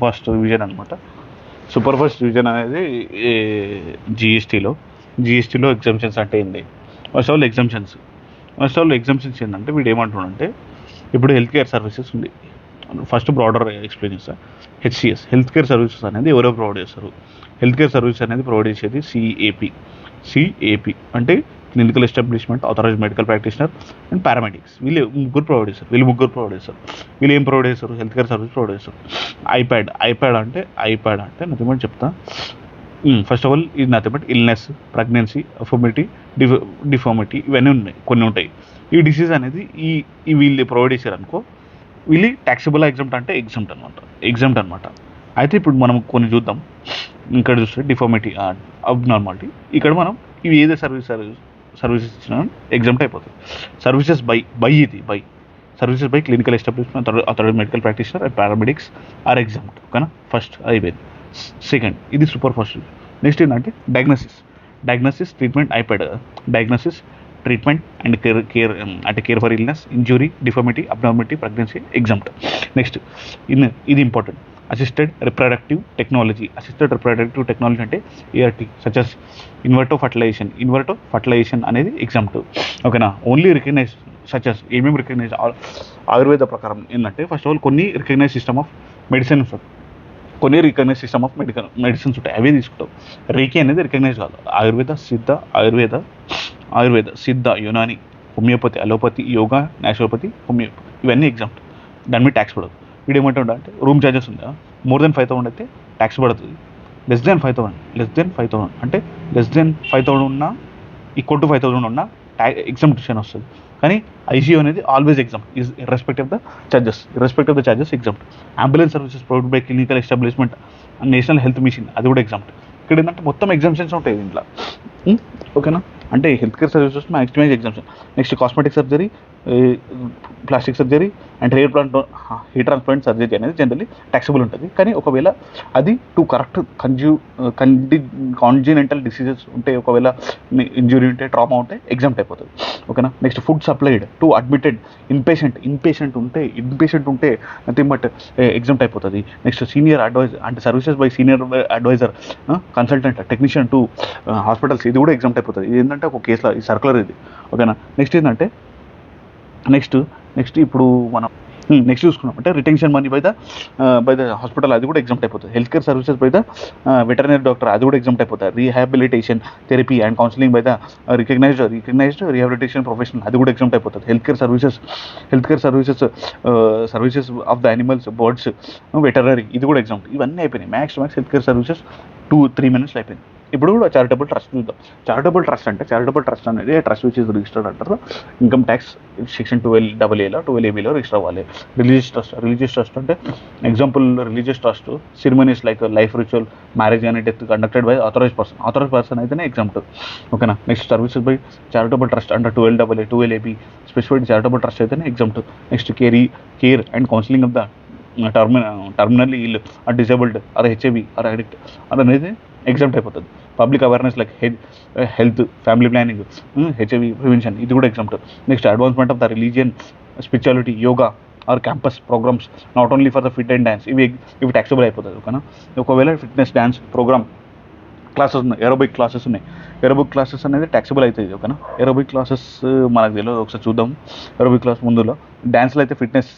First revision అనమాట. Super first revision అనేది జిఎస్టీలో exemptions అంటే ఏంటి? ఫస్ట్ ఆఫ్ ఆల్ ఎగ్జామ్షన్స్ ఏంటంటే వీడు ఏమంటున్నాడంటే, ఇప్పుడు హెల్త్ కేర్ సర్వీసెస్ ఉంది. ఫస్ట్ బ్రాడర్ ఎక్స్ప్లెయిన్ చేస్తా. హెల్త్ కేర్ సర్వీసెస్ అనేది ఎవరో ప్రొవైడ్ చేస్తారు. హెల్త్ కేర్ సర్వీస్ అనేది ప్రొవైడ్ చేసేది సిఏపి అంటే clinical establishment, authorised medical practitioner and paramedics. వీళ్ళు ముగ్గురు ప్రొవైడ్ చేస్తారు. వీళ్ళు ఏం ప్రొవైడ్ చేస్తారు? హెల్త్ కేర్ సర్వీస్ ప్రొవైడ్ చేస్తారు. ఐప్యాడ్ అంటే నథింగ్ బట్ చెప్తా. ఫస్ట్ ఆఫ్ ఆల్ ఇది nothing but illness, pregnancy, deformity ఇవన్నీ కొన్ని ఉంటాయి. ఈ డిసీజ్ అనేది ఈ వీళ్ళు ప్రొవైడ్ చేశారు అనుకో, వీళ్ళు ట్యాక్సిబుల్ ఎగ్జామ్ట్ అనమాట. అయితే ఇప్పుడు మనం కొన్ని చూద్దాం. ఇక్కడ చూస్తే డిఫార్మిటీ, అబ్నార్మాలిటీ. ఇక్కడ మనం ఇవి ఏదో సర్వీసెస్ ఇచ్చినా ఎగ్జామ్ట్ అయిపోతుంది. Services by clinical establishment, authorized medical practitioner and paramedics are exempt. ఓకేనా? ఫస్ట్ అయిపోయింది. సెకండ్ ఇది సూపర్ ఫస్ట్. నెక్స్ట్ ఏంటంటే diagnosis treatment iPad. Diagnosis treatment and care అంటే care for illness, injury, deformity, abnormality, pregnancy exempt. Next ఇది important. Assisted reproductive technology అంటే ART such ఇన్వర్టో fertilization అనేది exempt. ఓకేనా? ఓన్లీ రికగ్నైజ్ సచ్ ఏమేమి recognize Ayurveda ప్రకారం ఏంటంటే, ఫస్ట్ ఆఫ్ ఆల్ కొన్ని రికగ్నైజ్ సిస్టమ్ ఆఫ్ మెడిసిన్స్ ఉంటాయి, అవే తీసుకుంటావు. రేకి అనేది రికగ్నైజ్ కాదు. ఆయుర్వేద సిద్ధ, Unani, homeopathy, allopathy, yoga, naturopathy, ఇవన్నీ ఎగ్జామ్ట్. దాని మీద ట్యాక్స్ పడదు. వీడు ఏమంటాడు అంటే, రూమ్ ఛార్జెస్ ఉందా, మోర్ దెన్ 5,000 అయితే ట్యాక్స్ పడుతుంది. లెస్ దెన్ 5,000 అంటే లెస్ దెన్ 5,000 ఉన్నా, ఈక్వల్ టు 5,000 ఉన్నా ఎగ్జామ్షన్ వస్తుంది. కానీ ఐసీయూ అనేది always exempt irrespective of the charges exempt. Ambulance services provide by clinical establishment, national health mission అది కూడా ఎగ్జామ్ట్. ఇక్కడ ఏంటంటే మొత్తం ఎగ్జామ్షన్స్ ఉంటాయి దీంట్లో. ఓకేనా? అంటే health care services maximise exemption. Next cosmetic surgery, plastic surgery and hair transplant surgery అనేది జనరల్లీ ట్యాక్సిబుల్ ఉంటుంది. కానీ ఒకవేళ అది టు కరెక్ట్ కాంజినెంటల్ డిసీజెస్ ఉంటే, ఒకవేళ ఇంజురీ ఉంటే, ట్రామా ఉంటే ఎగ్జామ్ట్ అయిపోతుంది. ఓకేనా? Next food supplied to admitted inpatient ఉంటే నథింగ్ బట్ ఎగ్జామ్ట్ అయిపోతుంది. నెక్స్ట్ సీనియర్ అడ్వైజర్ అంటే services by senior advisor, consultant, technician to hospitals, ఇది కూడా ఎగ్జామ్ట్ అయిపోతుంది. ఇది ఏంటంటే ఒక కేసులో ఈ సర్కులర్ ఇది. ఓకేనా? నెక్స్ట్ ఏంటంటే నెక్స్ట్ ఇప్పుడు మనం నెక్స్ట్ చూసుకున్నాం అంటే retention money by the hospital, అది కూడా ఎగ్జామ్ట్ అయిపోతుంది. Health care services by the veterinary doctor, అది కూడా ఎగ్జామ్ట్ అయిపోతుంది. Rehabilitation therapy and counselling by the recognised rehabilitation professional, అది కూడా ఎగ్జామ్ట్ అయిపోతుంది. Health care services of the animals, birds, veterinary, ఇది కూడా ఎగ్జామ్ట్. ఇవన్నీ అయిపోయినాయి. Max health care services 2-3 minutes అయిపోయింది. ఇప్పుడు కూడా చారిటబుల్ ట్రస్ట్ చూద్దాం. చారిటబుల్ ట్రస్ట్ అనేది ట్రస్ట్ విచ్ ఇస్ రిజిస్టర్డ్ అంటారు. ఇన్కమ్ ట్యాక్స్ సెక్షన్ 12Aలో రిజిస్టర్ అవ్వాలి. రిలీజియస్ ట్రస్ట్ అంటే example, religious trust ceremonies like life ritual, marriage and death conducted by authorize person అయితేనే ఎగ్జామ్ట్. ఓకేనా? Next services by charitable trust under 12AB specified charitable trust అయితేనే exempt. Next care and counselling of the terminally ill, or disabled, or HIV, or addict అనేది exempt అయిపోతుంది. Public awareness like health, family planning, HIV prevention, ఇది కూడా exempt. Next advancement of the religion, spirituality, yoga or campus programmes not only for the fit and dance, ఇవి taxable అయిపోతుంది. ఓకేనా? ఒకవేళ fitness, dance programme classes ఉన్నాయి, aerobic classes అనేది taxable అవుతుంది. ఓకేనా? ఏరోబిక్ క్లాసెస్ మనకు తెలియదు, ఒకసారి చూద్దాం. ఏరోబిక్ క్లాస్ ముందులో డాన్స్లో అయితే ఫిట్నెస్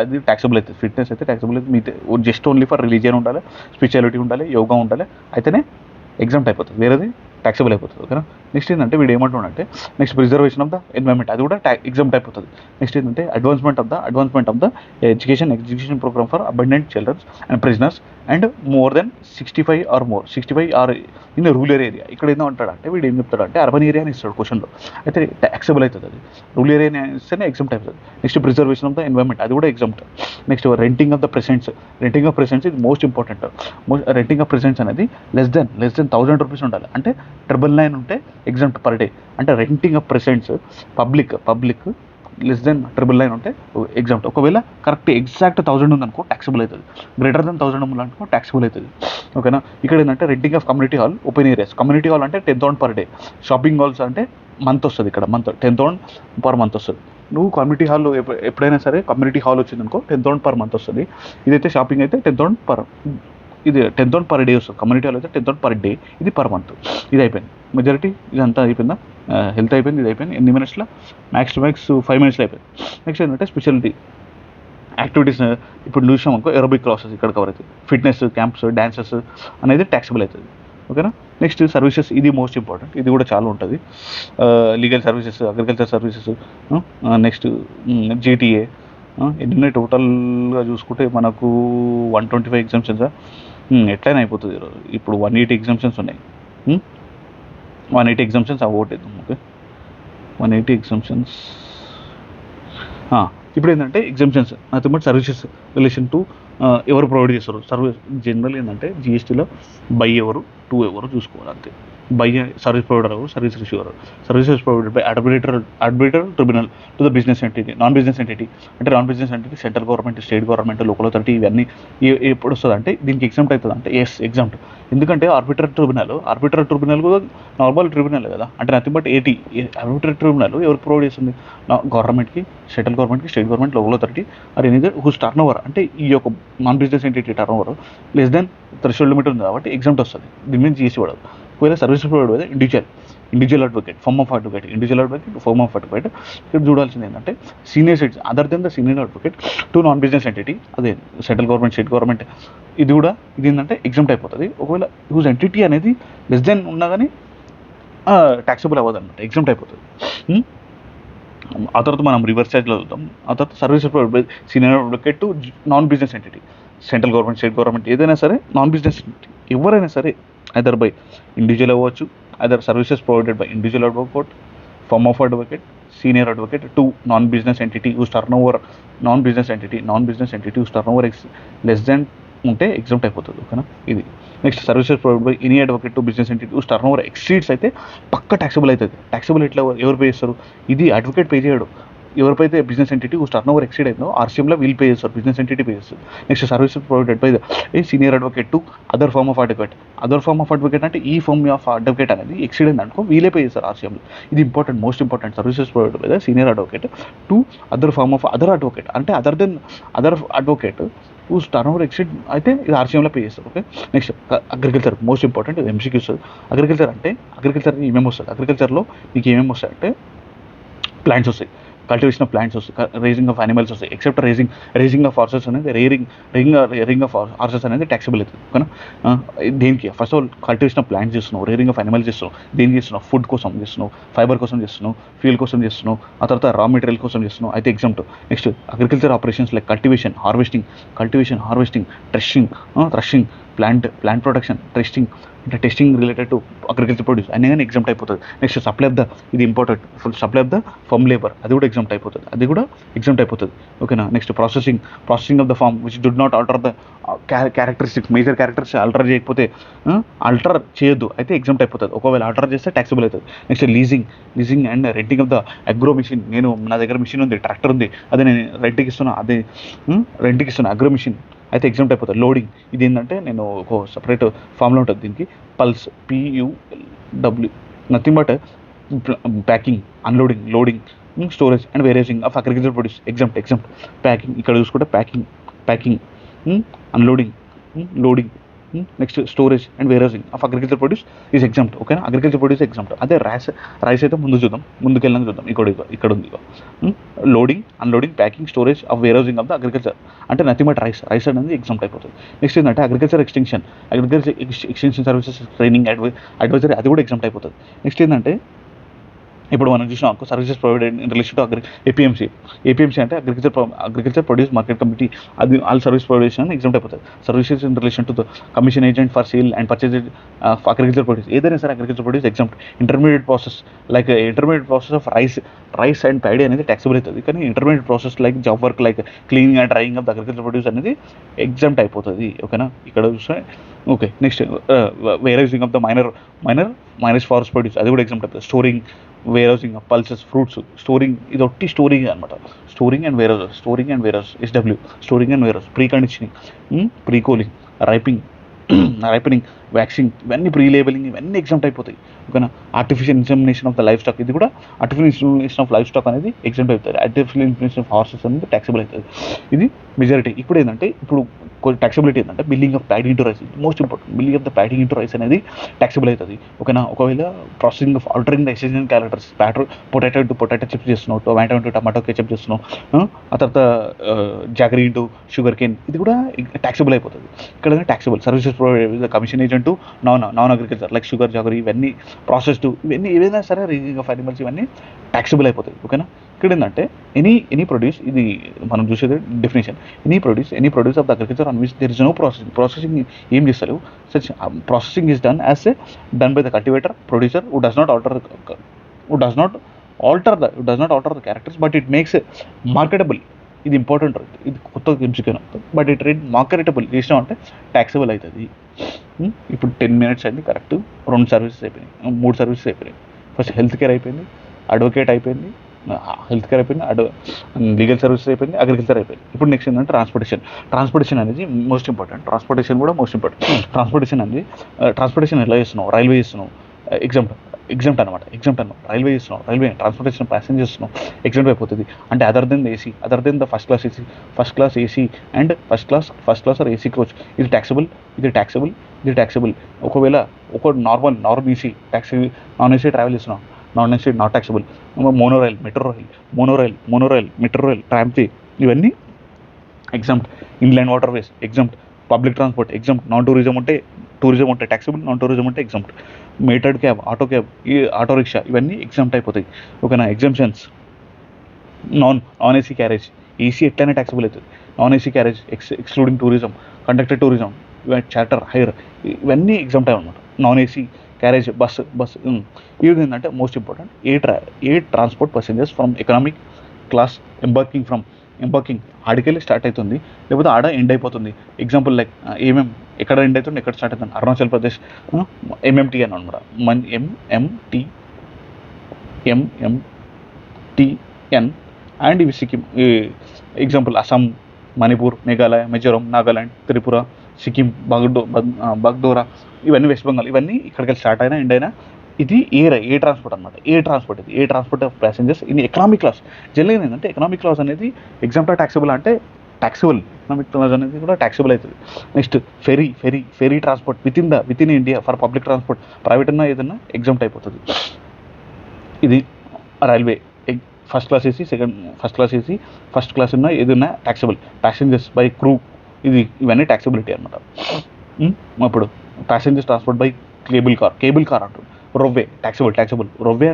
అది ట్యాక్సిబుల్ అవుతుంది. ఫిట్నెస్ అయితే ట్యాక్సిబుల్ అవుతుంది. మీతో జస్ట్ ఓన్లీ ఫర్ రిలీజియన్ ఉండాలి, స్పిరిచువాలిటీ ఉండాలి, యోగా ఉండాలి, అయితేనే ఎగ్జామ్ట్ అయిపోతుంది. వేరేది ట్యాక్సిబుల్ అయిపోతుంది. ఓకేనా? నెక్స్ట్ ఏంటంటే వీడు ఏమంటున్నాడంటే, next preservation of the environment, అది కూడా ఎగ్జామ్ట్ అయిపోతుంది. నెక్స్ట్ ఏంటంటే advancement of the education programme for abundant childrens and prisoners and more than 65 or in rural area. ఇక్కడ ఏందో అంటాడంటే వీడు ఏం చెప్తాడంటే అర్బన్ ఏరియా అని ఇస్తాడు క్వశ్చన్లో, అయితే ట్యాక్సిబుల్ అవుతుంది. అది రూరల్ ఏరియా ఇస్తేనే ఎగ్జామ్ట్ అయిపోతుంది. Next preservation of the environment, అది కూడా exempt. Next renting of precincts ఇది most important. Renting of precincts అనేది లెస్ దెన్ 1,000 rupees ఉండాలి. అంటే 999 ఉంటే ఎగ్జామ్ట్ పర్ డే. అంటే renting of precincts public less than 999 ఉంటే ఎగ్జామ్ట్. ఒకవేళ కరెక్ట్ ఎగ్జాక్ట్ 1000 ఉందనుకో ట్యాక్సిబుల్ అవుతుంది. గ్రేటర్ దెన్ 1000 ఉందనుకో ట్యాక్సిబుల్ అవుతుంది. ఓకేనా. ఇక్కడ ఏంటంటే renting of community hall open areas. Community hall అంటే 10,000 పర్ డే. షాపింగ్ హాల్స్ అంటే మంత్ వస్తుంది. ఇక్కడ మంత్ 10,000 పర్ మంత్ వస్తుంది. నువ్వు కమ్యూనిటీ హాల్లో ఎప్పుడైనా సరే కమ్యూనిటీ హాల్ వచ్చిందనుకో 10,000 పర్ మంత్ వస్తుంది. ఇదైతే షాపింగ్ అయితే 10,000 పర్, ఇది 10,000 పర్ డే వస్తుంది. కమ్యూనిటీ హాల్ అయితే 10,000 పర్ డే, ఇది పర్ మంత్. ఇది అయిపోయింది. మెజారిటీ ఇదంతా అయిపోయిందా. హెల్త్ అయిపోయింది, ఇది అయిపోయింది. ఎన్ని మినిట్స్లో? మ్యాక్స్ టు మ్యాక్స్ 5 మినిట్స్లో అయిపోయింది. నెక్స్ట్ ఏంటంటే స్పెషాలిటీ యాక్టివిటీస్. ఇప్పుడు చూసాం అనుకో ఏరోబిక్ క్లాసెస్ ఇక్కడ కవర్ అవుతుంది. ఫిట్నెస్ క్యాంప్స్, డ్యాన్సెస్ అనేది ట్యాక్సిబుల్ అవుతుంది. ఓకేనా. నెక్స్ట్ సర్వీసెస్, ఇది మోస్ట్ ఇంపార్టెంట్. ఇది కూడా చాలా ఉంటుంది. Legal services, agriculture services, next GTA. ఎన్ని టోటల్గా చూసుకుంటే మనకు 125 ఎగ్జామ్షన్స్. ఎట్లయినా అయిపోతుంది ఈరోజు. ఇప్పుడు 180 ఎగ్జామ్షన్స్ ఉన్నాయి. 180 ఎగ్జామ్షన్స్ ఓటేద్దాం. Okay, 180 exemptions. ఇప్పుడు ఏంటంటే exemptions nothing but services relation to ఎవరు ప్రొవైడ్ చేస్తారు. సర్వీస్ జనరల్ ఏంటంటే జిఎస్టీలో బై ఎవరు, టూ ఎవరు చూసుకోవాలి అంతే. బై సర్వీస్ ప్రొవైడర్ ఎవరు, service receiver. Services provided by arbitrator tribunal to the business entity. Non business entity అంటే non business entity central government, state government, local authority, ఇవన్నీ ఎప్పుడు వస్తుంది అంటే దీనికి ఎగ్జామ్ట్ అవుతుంది అంటే ఎస్ ఎగ్జామ్ట్. ఎందుకంటే ఆర్బిట్రేటర్ ట్రిబ్యునల్ కూడా నార్మల్ ట్రిబ్యునల్ కదా. అంటే నథింగ్ బట్ ఆర్బిట్రేటర్ ట్రిబ్యునల్ ఎవరు ప్రొవైడ్ చేస్తుంది? గవర్నమెంట్కి, సెంట్రల్ గవర్నమెంట్కి, state government, local authority or any other whose turnover, అంటే ఈ యొక్క non business entity turnover less than threshold limit ఉంది కాబట్టి ఎగ్జామ్ట్ వస్తుంది. దీని మీద జీఎస్టీ పడదు. ఒకవేళ సర్వీస్ ప్రొవైడ్ అయితే individual advocate, form of advocate, ఇక్కడ చూడాల్సింది ఏంటంటే senior citizen other than the senior advocate to non business entity, అదే సెంట్రల్ గవర్నమెంట్, స్టేట్ గవర్నమెంట్. ఇది కూడా ఇది ఏంటంటే ఎగ్జామ్ట్ అయిపోతుంది. ఒకవేళ హూజ్ ఎంటిటీ అనేది లెస్ దెన్ ఉన్నా కానీ ట్యాక్సిబుల్ అవ్వదు అనమాట, ఎగ్జామ్ట్ అయిపోతుంది. ఆ తర్వాత మనం రివర్స్ సైడ్లో వెళ్తాం. ఆ తర్వాత services provide by senior advocate to non business entity, central government, state government, ఏదైనా సరే నాన్ బిజినెస్ ఎంటిటీ ఎవరైనా సరే ఐదర్ బై ఇండివిజువల్ అవ్వచ్చు, either services provided by individual advocate, form of advocate, senior advocate to non business entity whose turnover, non business entity whose turnover less then ఉంటే exempt అయిపోతుంది. ఓకేనా. ఇది next services provide by any advocate to business entity whose turn over exceeds అయితే పక్క taxable అవుతుంది. Taxable ఎట్లా ఎవరు pay చేస్తారు? ఇది అడ్వకేట్ పే చేయడు. ఎవరిపైతే business entity whose turnover exceed అయిందో ఆర్సీఎంలో వీళ్ళు పే చేస్తారు, బిజినెస్ ఎంటిటీ పే చేస్తారు. Next services provided by senior advocate to other firm of advocate అంటే ఈ ఫార్మ్ ఆఫ్ అడ్వకేట్ అనేది ఎక్సీడ్ అయింది అనుకో వీళ్ళే పే చేస్తారు ఆర్సీఎంలో. ఇది important, most important. Services provided by senior advocate to other firm of other advocate అంటే other than other advocate whose turnover exceed అయితే ఇది ఆర్సీఎంలో పే చేస్తారు. Okay. Next agriculture, most important. ఇది ఎంసీక్యూ వస్తుంది. అగ్రికల్చర్ ఏమేమి వస్తుంది? అగ్రికల్చర్లో మీకు ఏమేమి వస్తాయంటే ప్లాంట్స్ వస్తాయి, కల్టివేషన్ ఆఫ్ ప్లాంట్స్ వస్తాయి, రేజింగ్ ఆఫ్ యానిమల్స్ వస్తాయి. ఎక్సెప్ట్ రేజింగ్ ఆఫ్ హార్సెస్ అనేది రేరింగ్ ఆఫ్ హార్సెస్ అనేది ట్యాక్సిబుల్ అవుతుంది. ఓకేనా. దేనికి? First of all cultivation of plants చేస్తున్నావు, రేరింగ్ ఆఫ్ యానిమల్స్ చేస్తున్నావు. దేనికి చేస్తున్నావు? ఫుడ్ కోసం చేస్తున్నావు, ఫైబర్ కోసం చేస్తున్నావు, ఫ్యూల్ కోసం చేస్తున్నావు, ఆ తర్వాత రా మెటీరియల్ కోసం చేస్తున్నావు, అయితే exempt. Next agriculture operations like cultivation, harvesting, threshing, plant protection, అంటే testing related to agriculture produce అన్నీ కానీ ఎగ్జామ్ట్ అయిపోతుంది. నెక్స్ట్ సప్లై ఆఫ్ ద, ఇది important, supply of the farm labour, అది కూడా ఎగ్జామ్ట్ అయిపోతుంది. ఓకేనా. Next processing of the farm which does not alter the characteristics, major characters alter చేయకపోతే, alter చేయొద్దు అయితే ఎగ్జామ్ట్ అయిపోతుంది. ఒకవేళ ఆల్టర్ చేస్తే ట్యాక్సిబుల్ అవుతుంది. Next leasing and renting of the agro machine. నా దగ్గర మిషన్ ఉంది, ట్రాక్టర్ ఉంది, అదే నేను రెంట్కి ఇస్తున్నా, అగ్రో మిషన్ అయితే ఎగ్జామ్ట్ అయిపోతుంది. లోడింగ్, ఇది ఏంటంటే నేను ఒక సపరేట్ ఫామ్లో ఉంటుంది దీనికి, pulse, PUW, nothing but packing, unloading, loading, storage and warehousing of agriculture produce exempt. Packing, ఇక్కడ చూసుకుంటే packing, unloading, loading, next storage and warehousing of agriculture produce is exempt. ఓకేనా. Agriculture produce exempt. అదే rice అయితే ముందుకెళ్ళని చూద్దాం. ఇక్కడ ఉంది loading, unloading, packing, storage of warehousing of the agriculture అంటే నథింగ్ బట్ రైస్ అనేది ఎగ్జామ్ట్ అయిపోతుంది. నెక్స్ట్ ఏంటంటే agriculture extension services, training, advisory, అది కూడా ఎగ్జామ్ట్ అయిపోతుంది. నెక్స్ట్ ఏంటంటే ఇప్పుడు మనం చూసినాం services provided in relation to APMC అంటే అగ్రికల్చర్ ప్రొడ్యూస్ మార్కెట్ కమిటీ, అది ఆల్ సర్వీస్ ప్రొవైడేషన్ ఎగ్జామ్ట్ అయిపోతుంది. Services in relation to the commission agent for sale and purchase of agriculture produce, ఏదైనా సరే agriculture produce exempt. Intermediate process of rice and paddy అనేది taxable అవుతుంది. కానీ intermediate process like job work, like cleaning and drying of the agriculture produce అనేది exempt అయిపోతుంది. ఓకేనా. ఇక్కడ చూస్తే okay. Next warehousing of the minor minus forest produce అది కూడా ఎగ్జాంపుల్ అవుతుంది. Storing, warehousing, pulses, fruits, storing ఇది ఒట్టి స్టోరింగ్ అనమాట. Storing and warehouse SW, storing and warehouse, pre conditioning, pre cooling, ripening, waxing, ఇవన్నీ pre labelling, ఇవన్నీ exempt అయిపోతాయి. ఓకేనా. Artificial insemination of the livestock, ఇది కూడా artificial insemination of life stock అనేది ఎగ్జామ్ట్ అవుతుంది. Artificial insemination of horses అనేది taxable అవుతుంది. ఇది మెజారిటీ. ఇప్పుడు ఏంటంటే ట్యాక్సిబిలిటీ ఏంటంటే billing of padding into rice, most important. Billing of the padding into rice అనేది ట్యాక్సిబుల్ అవుతుంది. ఓకేనా. ఒకవేళ processing of altering the essential characters, potato to potato chips చేస్తున్నావు, టొమాటో టు టమాటో కెచప్ చేస్తున్నావు, ఆ తర్వాత జాగరీ ఇంటూ షుగర్ కేన్, ఇది కూడా ట్యాక్సిబుల్ అయిపోతుంది. ఇక్కడ taxable services provide commission agent non agriculture like sugar, jaggery, ఇవన్నీ ప్రాసెస్డ్, ఇవన్నీ ఏవైనా సరే రీజింగ్ ఆఫ్ యానిమల్స్ ఇవన్నీ ట్యాక్సిబుల్ అయిపోతాయి. ఓకేనా. ఇక్కడ ఏంటంటే ఎనీ ప్రొడ్యూస్, ఇది మనం చూసేది definition, any produce of the agriculture on which there is no processing ఏం చేస్తారు. Such processing is done by the cultivator producer who does not alter the characters but it makes marketable. ఇది important, ఇది కొత్త ఎంచుకేనా, but it rate marketable చేసినాం అంటే taxable అవుతుంది. ఇప్పుడు 10 minutes అయింది, కరెక్ట్ 2 సర్వీసెస్ అయిపోయినాయి, 3 సర్వీసెస్ అయిపోయినాయి. ఫస్ట్ హెల్త్ కేర్ అయిపోయింది, అడ్వకేట్ అయిపోయింది, లీగల్ సర్వీసెస్ అయిపోయింది, అగ్రికల్చర్ అయిపోయింది. ఇప్పుడు నెక్స్ట్ ఏంటంటే ట్రాన్స్పోర్టేషన్ అనేది మోస్ట్ ఇంపార్టెంట్. ట్రాన్స్పోర్టేషన్ కూడా మోస్ట్ ఇంపార్టెంట్. ట్రాన్స్పోర్టేషన్ ఎలా చేస్తున్నావు, రైల్వే చేస్తున్నావు, ఎగ్జామ్ట్ అనమాట. రైల్వే చేస్తున్నావు, ట్రాన్స్పోర్టేషన్ ప్యాసింజర్స్ చేస్తున్నావు, ఎగ్జామ్ట్ అయిపోతుంది. అంటే other than the first class AC and first class or AC coach, ఇది ట్యాక్సిబుల్. ఒకవేళ normal AC non AC travel చేస్తున్నావు, non AC not taxable. Monorail, metro rail, tramway, ఇవన్నీ exempt. Inline water ways exempt. Public transport exempt. Tourism ఉంటే taxable, non tourism ఉంటే exempt. Metered cab, ఈ auto rickshaw, ఇవన్నీ exempt అయిపోతాయి. ఓకేనా. Exemptions, non AC carriage, AC ఎట్లయినా taxable అవుతుంది. Non AC carriage excluding tourism, conductor tourism, charter, hire, ఇవన్నీ exempt అనమాట. నాన్ ఏసీ క్యారేజ్, బస్ ఇది ఏంటంటే most important. A transport passengers from economic class embarking ఆడికెళ్ళి స్టార్ట్ అవుతుంది, లేకపోతే ఆడ ఎండ్ అయిపోతుంది. ఎగ్జాంపుల్ లైక్ ఎక్కడ ఎండ్ అవుతుంది, ఎక్కడ స్టార్ట్ అవుతుంది. అరుణాచల్ ప్రదేశ్ ఎంఎంటీ అని అనమాట. ఎంఎంటీఎన్ అండ్ ఇవి సిక్కిం. ఎగ్జాంపుల్ అస్సాం, మణిపూర్, మేఘాలయ, మిజోరం, నాగాలాండ్, త్రిపుర, సిక్కిం, బాగ్డోరా, ఇవన్నీ వెస్ట్ బెంగాల్, ఇవన్నీ ఇక్కడికి స్టార్ట్ అయినా ఎండ్ అయినా ఇది ఏ ట్రాన్స్పోర్ట్ అనమాట. A transport of passengers in economic class. జనరల్గా ఏంటంటే ఎకనామిక్ క్లాస్ అనేది ఎగ్జాంపుల్ ట్యాక్సిబుల్ అంటే ఎకనామిక్ క్లాస్ అనేది కూడా ట్యాక్సిబుల్ అవుతుంది. Next ferry transport within India for public transport, private అన్నా ఏదన్నా ఎగ్జామ్ట్ అయిపోతుంది. ఇది రైల్వే ఫస్ట్ క్లాస్ ఉన్నా ఏదన్నా ట్యాక్సిబుల్. ప్యాసింజర్స్ బై క్రూ, ఇవన్నీ ట్యాక్సిబిలిటీ అనమాట. అప్పుడు passengers transport by cable car అంటుంది. Ropeway taxable. రొవ్వే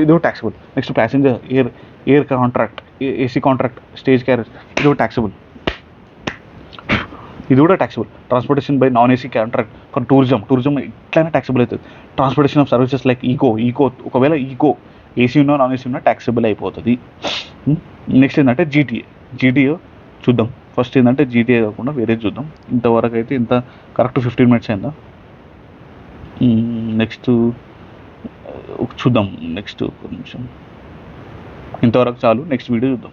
ఇది taxable. Next passenger air contract, AC contract, stage carriage, ఇది ట్యాక్సిబుల్. ఇది కూడా taxable. Transportation by non AC contract for tourism ఇట్లయినా taxable అవుతుంది. Transportation of services like eco, ఒకవేళ AC ఉన్నా non AC ఉన్నా ట్యాక్సిబుల్ అయిపోతుంది. నెక్స్ట్ ఏంటంటే జీటీఏ చూద్దాం. ఫస్ట్ ఏంటంటే జీటీఏ కాకుండా వేరే చూద్దాం. ఇంతవరకు అయితే ఇంత కరెక్ట్ 15 minutes అయిందా. నెక్స్ట్ చూద్దాం. నెక్స్ట్ ఒక నిమిషం, ఇంతవరకు చాలు. నెక్స్ట్ వీడియో చూద్దాం.